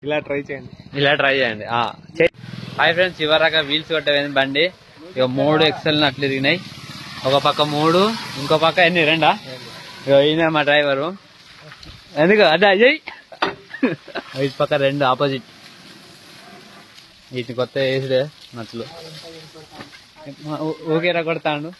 ఇలా ట్రై చేయండి. Hi friends, చివరాగా wheels కొట్టవేంది బండి. ఇక 3 ఎక్సెల్ అట్లు తిరిగినాయి. ఒక పక్క 3, ఇంకో పక్క ఎన్ని 2. ఇక ఈయన మా డ్రైవరు. ఎందుకు అదే అజయ్ ఇటు పక్క 2 ఆపోజిట్. వీటిని కొత్త వేసుడే నట్లు ఓకేరా కొడతాడు.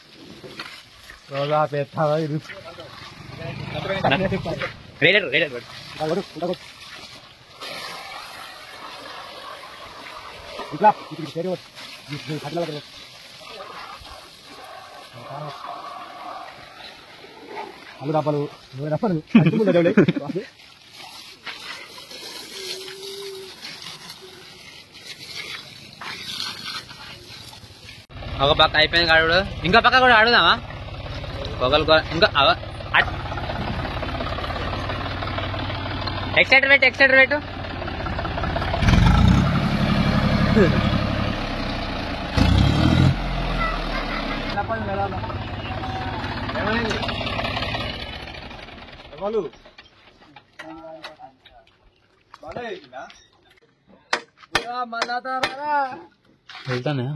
ఒక పక్క అయిపోయింది ఆడు, ఇంకో పక్క కూడా ఆడుదామా? పొగలు ఇంకా ఎక్సైటర్ పెట్టు. వెళ్తానే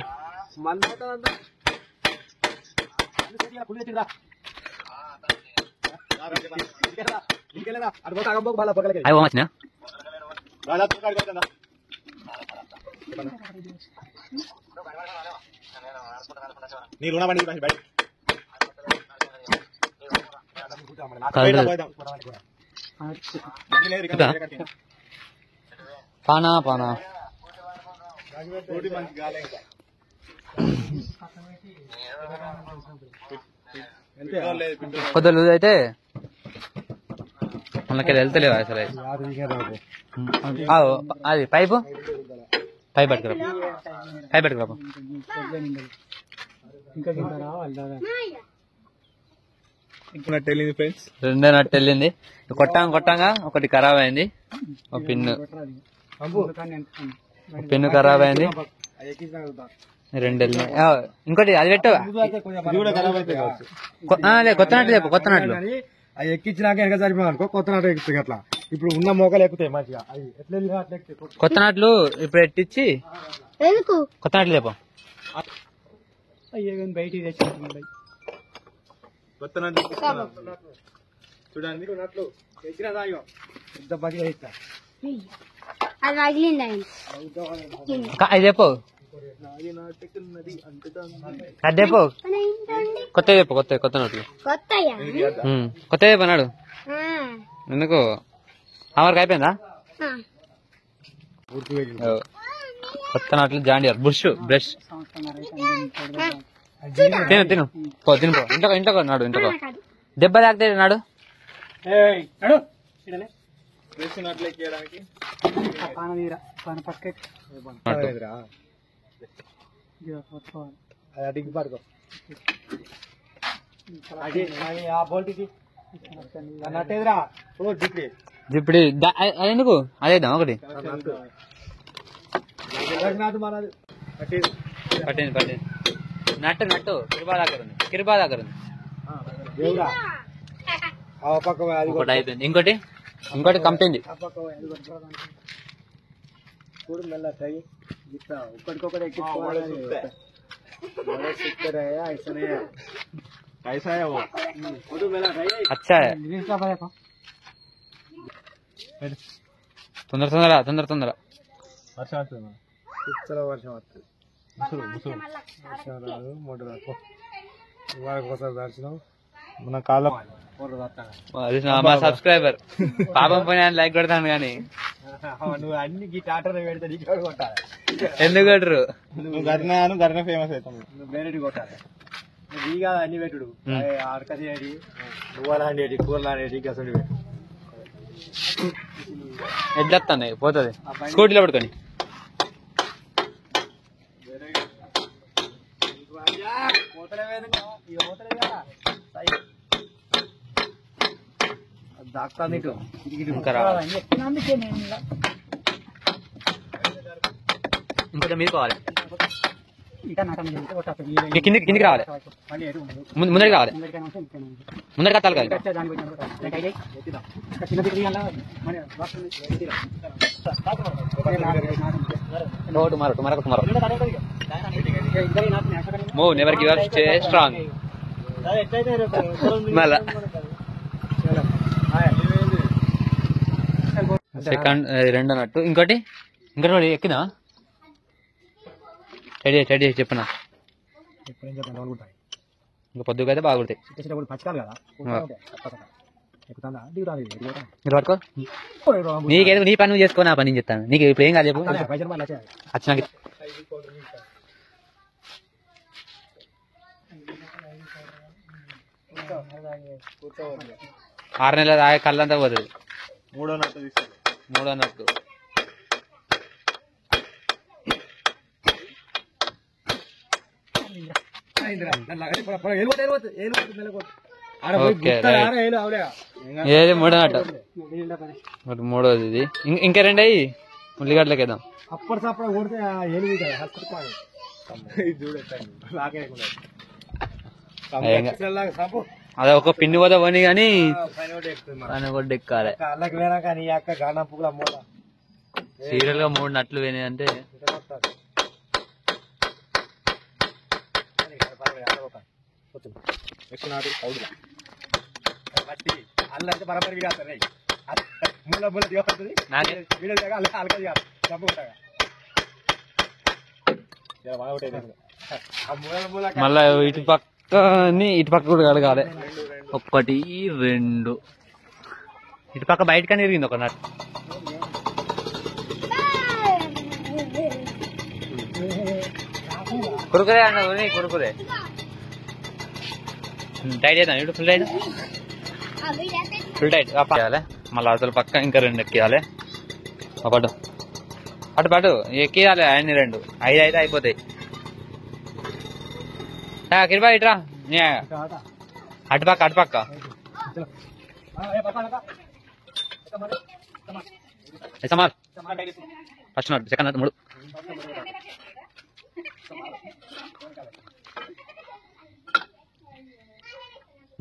పానా కొద్దిగా లూజ్ అయితే మనకి వెళ్తలేవు అసలు. అది పైపు పట్టుకురా. రెండే నట్టు వెళ్ళింది. కొట్టాగా ఒకటి ఖరాబ్ అయింది. ఒక పిన్ను ఖరాబ్ అయింది. 2 వెళ్ళినాయి. ఇంకోటి అది పెట్టవా? కొత్త నట్లు అవి ఎక్కించినాక వెనక సరిపోయి అనుకో, కొత్త నాట్లు ఎక్కుతాయి. అట్లా ఇప్పుడు ఉన్న మోకలు ఎక్కుతాయి మంచిగా. అవి ఎట్లా కొత్త నాట్లు ఇప్పుడు ఎట్టించి కొత్త నాట్లు లేపో. బయటికి చూడండి నట్లు ఎక్కిన సాయం పెద్ద బదిగా ఇస్తా. అది చెప్పు, అది చెప్పు. కొత్త చెప్పు, కొత్త నోట్లు కొత్త చెప్పు అన్నాడు. ఎందుకు అమర్కి అయిపోయిందా? కొత్త నోట్లు జాండియర్ బ్రష్ తిను పో ఇంట్లో నాడు. ఇంట్లో దెబ్బ తాకితే నాడు. జిప్డి ఎందుకు అదేద్దాం ఒకటి. పట్టింది నట్టు కిరుబా దగ్గర ఉంది. అయిపోయింది. ఇంకోటి కంపింది. అచ్చా తొందర వర్షం వస్తుంది. దర్శనం మన కాలం మా సబ్స్క్రైబర్ పాపం పోయిన లైక్ కొడతాను కానీ నువ్వు అన్ని టాటర్ పెడితే కొట్టాలి. ఎందుకు కొట్టరు? గర్న ఫేమస్ అవుతాం. నువ్వు వేరేటి కొట్టాలి. ఈ కాదు అన్ని పెట్టుడు. అడకసేటి నువ్వులాంటి కూరలాంటి గసడి పెట్టు. ఎడ్లెత్తాను పోతుంది స్కూటీలో పడుకొని. ఇంకొంచెం మీరు పోవాలి. కిందికి రావాలి, ముందరికి రావాలి, ముందరికి కట్టాలి కదా. Move never give up, stay strong. మళ్ళా సెకండ్ రెండు అన్నట్టు. ఇంకోటి ఎక్కినా రెడీ చెప్పనా, ఇంకా పొద్దుగా అయితే బాగుంటాయి. మీరు పట్టుకో, నీకేదో నీ పని నువ్వు చేసుకో, నా పని చెప్తాను. నీకు ఇప్పుడు ఏం కాదు చెప్పు. వచ్చినాక 6 నెలల దాకా కళ్ళంతా పోతుంది. మూడో నట్టు ఏది మూడో నట్టు, మూడోది ఇది. ఇంకా రెండు అయ్యి ఉల్లిగడ్డలకి వేద్దాం. అదే ఒక పిన్ని పోతే పోనీ కానీ కూడా ఎక్కాలి. సీరియల్ గా 3 నట్లు పోయినాయి అంటే మళ్ళా ఇటు పక్క కూడా కలగాలి. 1 2 ఇటు పక్క బయటకని ఇరిగింది ఒక నట్టు. కురుకురే అన్న కురుకురే టైట్ చేద్దాం. ఇప్పుడు ఫుల్ టైట్ చేయాలి. మళ్ళీ అసలు పక్క ఇంకా 2 ఎక్కియాలి. ఒకటి అటు ఎక్కియాలి. అన్ని 2 5 అయితే అయిపోతాయి. కిరిబా ఇట్రా, అటుపక్క ఫస్ట్ నోట్, సెకండ్ నోట్, 3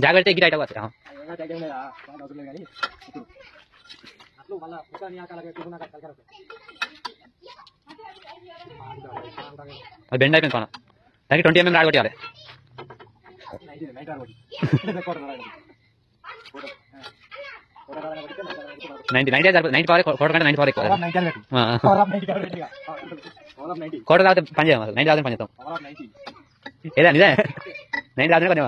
జాగ్రత్త ఎగ్గి టైట్ అవ్వచ్చు. అది బెండ్ అయిపోయింది కొన. దానికి 20 mm రాడ్ కొట్టాలి. 90 పవర్ కోట కంటే 90 పవర్ ఎక్కువ. కోట తాగితే పని చేయం, 90 తాగితే పని చేస్తాం. ఏదా నిజే 90 తాగితే పని.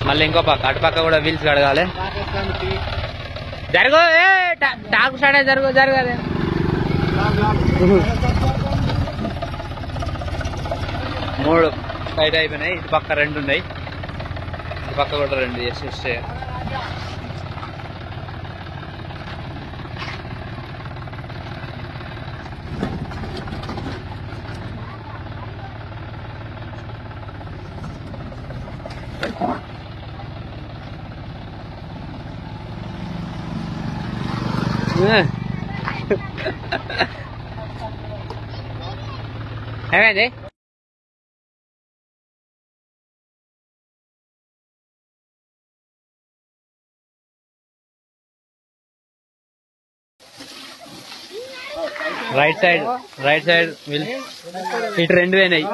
మళ్ళీ ఇంకో పక్క అటుపక్క కూడా వీల్స్ కడగాలి. జరుగు టాకు స్టార్ట్ జరగాలి. మూడు టైట్ అయిపోయినాయి. ఇటు పక్క 2 ఉన్నాయి, ఇటు పక్క కూడా 2 చేసేస్తే ఏమైంది. రైట్ సైడ్ వీల్ ఇటు 2 పోయినాయి,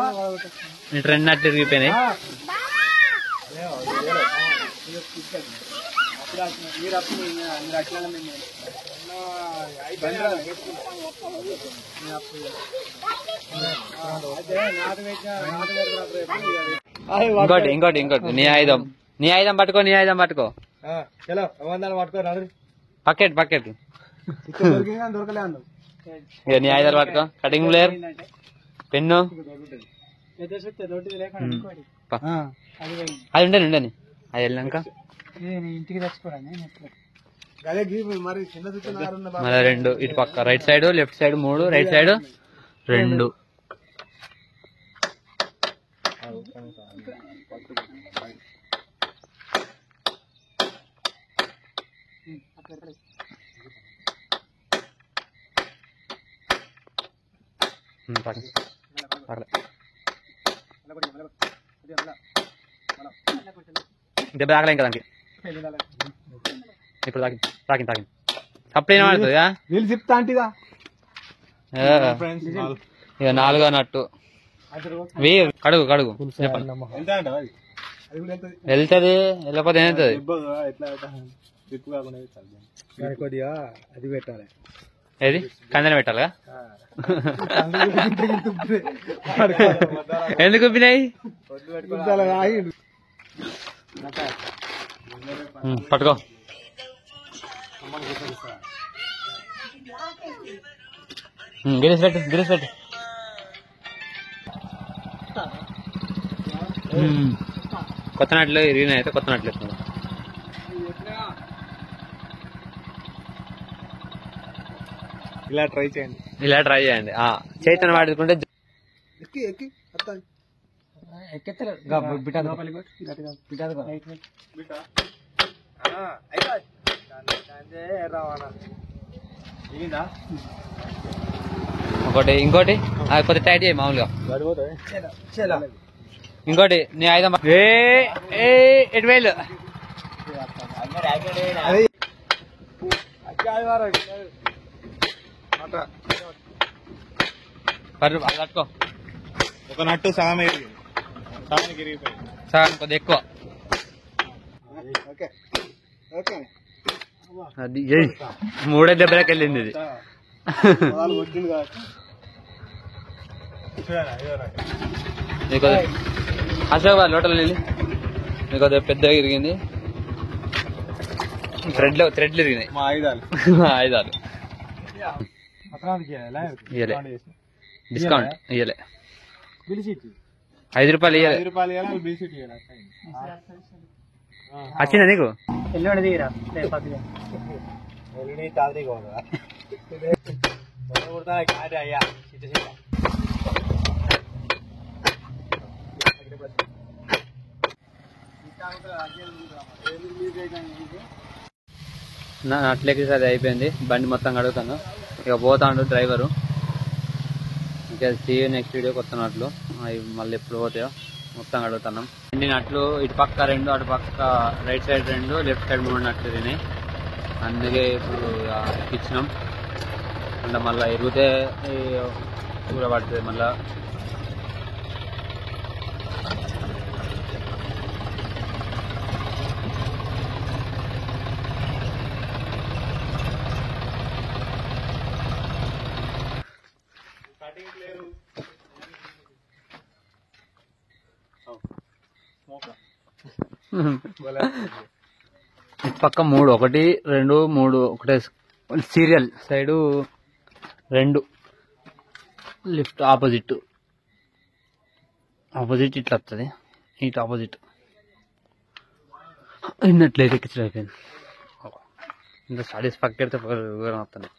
ఇటు 2 నట్లు తిరిగిపోయినాయి. ఇంకోటి నీ ఆయుధం పట్టుకో. పక్కెట్ నీ ఆయుధాలు పట్టుకో. కటింగ్ ప్లేయర్, పెన్ను అది ఉండని అది వెళ్ళాక మళ్ళీ 2 ఇటు పక్క right side left side 3, right side 2. దెబ్బ తాకలే ఇంకా దానికి ఇప్పుడు తాకింది అప్పుడేనా పడుతుందిగా వీళ్ళు చెప్తా అంటిగా ఇక 4 అన్నట్టు కడుగు చెప్పండి వెళ్తుంది వెళ్ళకపోతే ఏమవుతుంది కొద్దిగా అది పెట్టాలి ఏది కందన పెట్టాలిగా ఎందుకు ఉబ్బినాయి పట్టుకో గిరీష్ పెట్టు కొత్త నాట్లు ఇరిగిన అయితే కొత్త నాట్లు వేస్తుంది ఇలా ట్రై చేయండి చైతన్య వాడుకుంటే ఇంకోటి కొద్దిగా టైట్ చేయి మామూలుగా ఇంకోటి నీ 5 ఎటు వేలు పట్టుకో ఒక నట్టు సగం సగం కొద్దిగా ఎక్కువ అది 3 దెబ్బలకు వెళ్ళింది ఇది అశోక్ లోటలు వెళ్ళి మీకు కొద్దిగా పెద్దగా ఇరిగింది థ్రెడ్లు ఇరిగినాయి మా ఆయుధాలు డిస్కౌంట్ ఇయ్యలే 5 రూపాయలు ఇయ్యలే వచ్చిందా నీకు నట్లెక్కి అది అయిపోయింది బండి మొత్తం కడుగుతాను ఇక పోతాడు డ్రైవరు ఇంకా నెక్స్ట్ వీడియో కొత్త నట్లు అవి మళ్ళీ ఎప్పుడు పోతాయో మొత్తం కడుగుతున్నాం బండి నట్లు ఇటు పక్క 2 అటు పక్క రైట్ సైడ్ 2 లెఫ్ట్ సైడ్ 3 నట్లు తినాయి అందుకే ఇప్పుడు ఎక్కించినాం అంటే మళ్ళీ ఎరిగితే కూర పడుతుంది మళ్ళీ పక్క 3 1 2 3 ఒకటే సీరియల్ సైడు 2 లిఫ్ట్ ఆపోజిట్ ఇట్లా వస్తుంది ఇటు ఆపోజిట్ ఇన్నట్లయితే కిచెన్ అయిపోయింది ఇంత స్టడీస్ పక్క పెడితే వస్తుంది